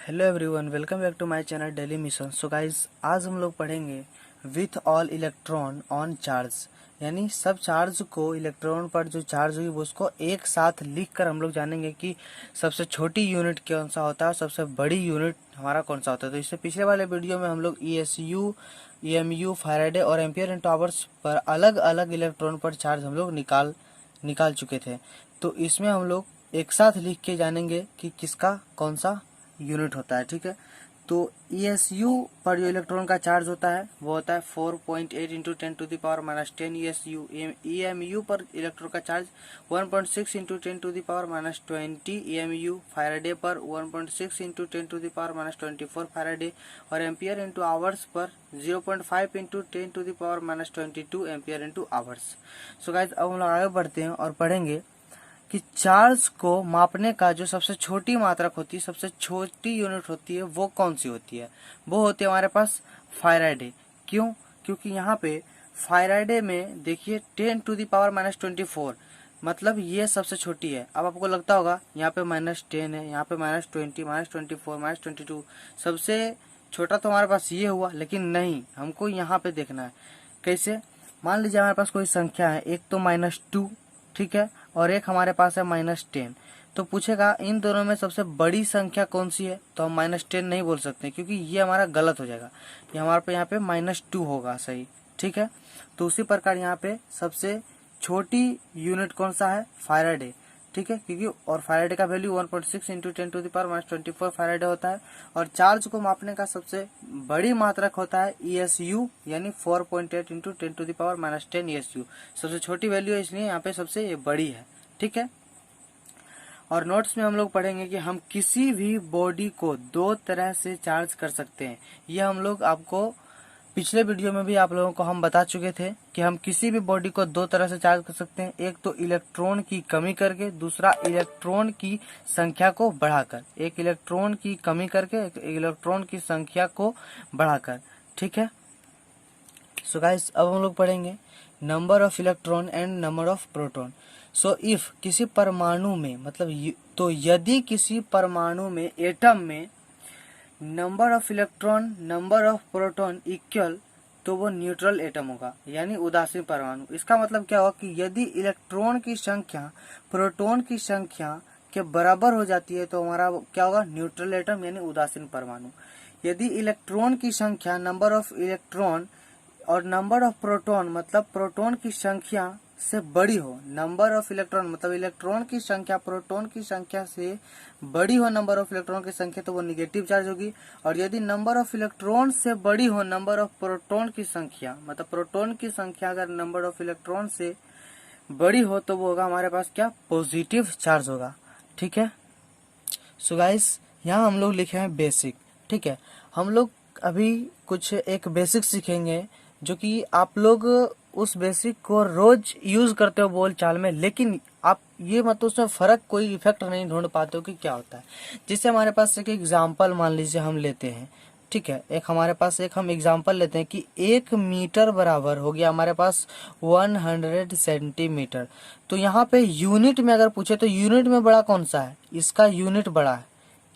Hello everyone, welcome back to my channel daily mission. So guys, आज हम लोग पढ़ेंगे with all electron on charge, यानी सब चार्ज को इलेक्ट्रॉन पर जो चार्ज हुई वो उसको एक साथ लिखकर हम लोग जानेंगे कि सबसे छोटी यूनिट कौन सा होता है और सबसे बड़ी यूनिट हमारा कौन सा होता है। तो इससे पिछले वाले वीडियो में हम लोग ESU, EMU, फैराडे और एम्पियर इंटू आवर्स पर अलग अलग इलेक्ट्रॉन पर चार्ज हम लोग निकाल चुके थे। तो इसमें हम लोग एक साथ लिख के जानेंगे कि किसका कौन सा यूनिट होता है। ठीक है, तो ESU पर जो इलेक्ट्रॉन का चार्ज होता है वो होता है 4.8 इंटू 10⁻⁻10 ESU। EMU पर इलेक्ट्रॉन का चार्ज 1.6 इंटू 10⁻20 EMU। फैराडे पर 1.6 इंटू 10⁻24 फैराडे और ampere into hours per 0.5 into 10⁻22 ampere into hours. So guys, अब हम लोग आगे बढ़ते हैं और पढ़ेंगे कि चार्ज को मापने का जो सबसे छोटी मात्रक होती है, सबसे छोटी यूनिट होती है, वो कौन सी होती है? वो होती है हमारे पास फैराडे। क्यों? क्योंकि यहाँ पे फैराडे में देखिए 10⁻24, मतलब ये सबसे छोटी है। अब आपको लगता होगा यहाँ पे -10 है, यहाँ पे -20, -24, -22, सबसे छोटा तो हमारे पास ये हुआ, लेकिन नहीं, हमको यहाँ पे देखना है। कैसे? मान लीजिए हमारे पास कोई संख्या है, एक तो -2, ठीक है, और एक हमारे पास है -10। तो पूछेगा इन दोनों में सबसे बड़ी संख्या कौन सी है, तो हम -10 नहीं बोल सकते क्योंकि ये हमारा गलत हो जाएगा। ये हमारे पे यहाँ पे -2 होगा सही। ठीक है, तो उसी प्रकार यहाँ पे सबसे छोटी यूनिट कौन सा है? फैराडे। ठीक है, क्योंकि और फैराडे का वैल्यू 1.6 इंटू 10⁻24 फैराडे होता है। और चार्ज को मापने का सबसे बड़ी मात्रक होता है ESU, यानी 4.8 इंटू 10⁻10 ESU। सबसे छोटी वैल्यू है, इसलिए यहाँ पे सबसे ये बड़ी है। ठीक है, और नोट्स में हम लोग पढ़ेंगे कि हम किसी भी बॉडी को दो तरह से चार्ज कर सकते हैं। यह हम लोग आपको पिछले वीडियो में भी आप लोगों को हम बता चुके थे कि हम किसी भी बॉडी को दो तरह से चार्ज कर सकते हैं। एक तो इलेक्ट्रॉन की कमी करके, दूसरा इलेक्ट्रॉन की संख्या को बढ़ाकर। एक इलेक्ट्रॉन की कमी करके, एक इलेक्ट्रॉन की संख्या को बढ़ाकर। ठीक है, सो गाइस, अब हम लोग पढ़ेंगे number of electron and number of proton. So if किसी परमाणु में, मतलब तो यदि किसी परमाणु में, एटम में number of electron number of proton equal, तो वो न्यूट्रल एटम होगा, यानी उदासीन परमाणु। इसका मतलब क्या होगा कि यदि इलेक्ट्रॉन की संख्या प्रोटॉन की संख्या के बराबर हो जाती है तो हमारा क्या होगा? न्यूट्रल एटम, यानी उदासीन परमाणु। यदि इलेक्ट्रॉन की संख्या, नंबर ऑफ इलेक्ट्रॉन और नंबर ऑफ प्रोटॉन, मतलब प्रोटॉन की संख्या से बड़ी हो, नंबर ऑफ इलेक्ट्रॉन मतलब इलेक्ट्रॉन की संख्या प्रोटॉन की संख्या से बड़ी हो, नंबर ऑफ इलेक्ट्रॉन की संख्या, तो वो निगेटिव चार्ज होगी। और यदि नंबर ऑफ इलेक्ट्रॉन से बड़ी हो नंबर ऑफ प्रोटॉन की संख्या, मतलब प्रोटॉन की संख्या अगर नंबर ऑफ इलेक्ट्रॉन से बड़ी हो, तो वो होगा हमारे पास क्या? पॉजिटिव चार्ज होगा। ठीक है, सो गाइस, यहाँ हम लोग लिखे हैं बेसिक। ठीक है, हम लोग अभी कुछ एक बेसिक सीखेंगे जो कि आप लोग उस बेसिक को रोज यूज करते हो बोल चाल में, लेकिन आप ये मतलब उसमें फर्क, कोई इफेक्ट नहीं ढूंढ पाते हो कि क्या होता है। जिससे हमारे पास एक एग्जांपल मान लीजिए हम लेते हैं। ठीक है, एक हमारे पास एक हम एग्जांपल लेते हैं कि 1 मीटर बराबर हो गया हमारे पास 100 सेंटीमीटर। तो यहाँ पे यूनिट में अगर पूछे तो यूनिट में बड़ा कौन सा है? इसका यूनिट बड़ा है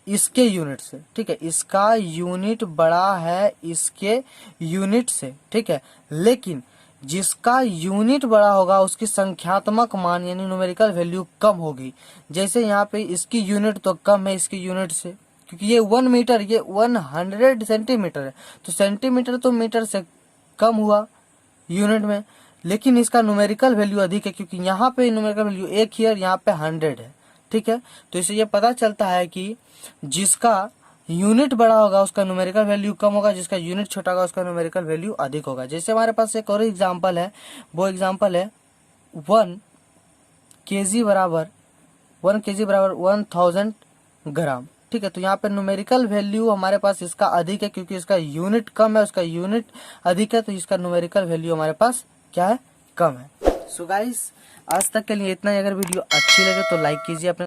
इसके यूनिट से। ठीक है, इसका यूनिट बड़ा है इसके यूनिट से। ठीक है, लेकिन जिसका यूनिट बड़ा होगा उसकी संख्यात्मक मान, यानी न्यूमेरिकल वैल्यू कम होगी। जैसे यहाँ पे इसकी यूनिट तो कम है इसकी यूनिट से, क्योंकि ये 1 मीटर, ये 100 सेंटीमीटर है, तो सेंटीमीटर तो मीटर से कम हुआ यूनिट में। लेकिन इसका न्यूमेरिकल वैल्यू अधिक है, क्योंकि यहाँ पे न्यूमेरिकल वैल्यू 1 ही है, यहाँ पे 100 है। ठीक है, तो इससे ये पता चलता है कि जिसका यूनिट बड़ा होगा उसका न्यूमेरिकल वैल्यू कम होगा, जिसका यूनिट छोटा होगा उसका न्यूमेरिकल वैल्यू अधिक होगा। जैसे हमारे पास एक और एग्जांपल है, वो एग्जांपल है 1 kg बराबर 1000 ग्राम। ठीक है, तो यहाँ पे न्यूमेरिकल वैल्यू हमारे पास इसका अधिक है, क्योंकि इसका यूनिट कम है, उसका यूनिट अधिक है, तो इसका न्यूमेरिकल वैल्यू हमारे पास क्या है? कम है। सो गाइस, आज तक के लिए इतना ही। अगर वीडियो अच्छी लगे तो लाइक कीजिए अपने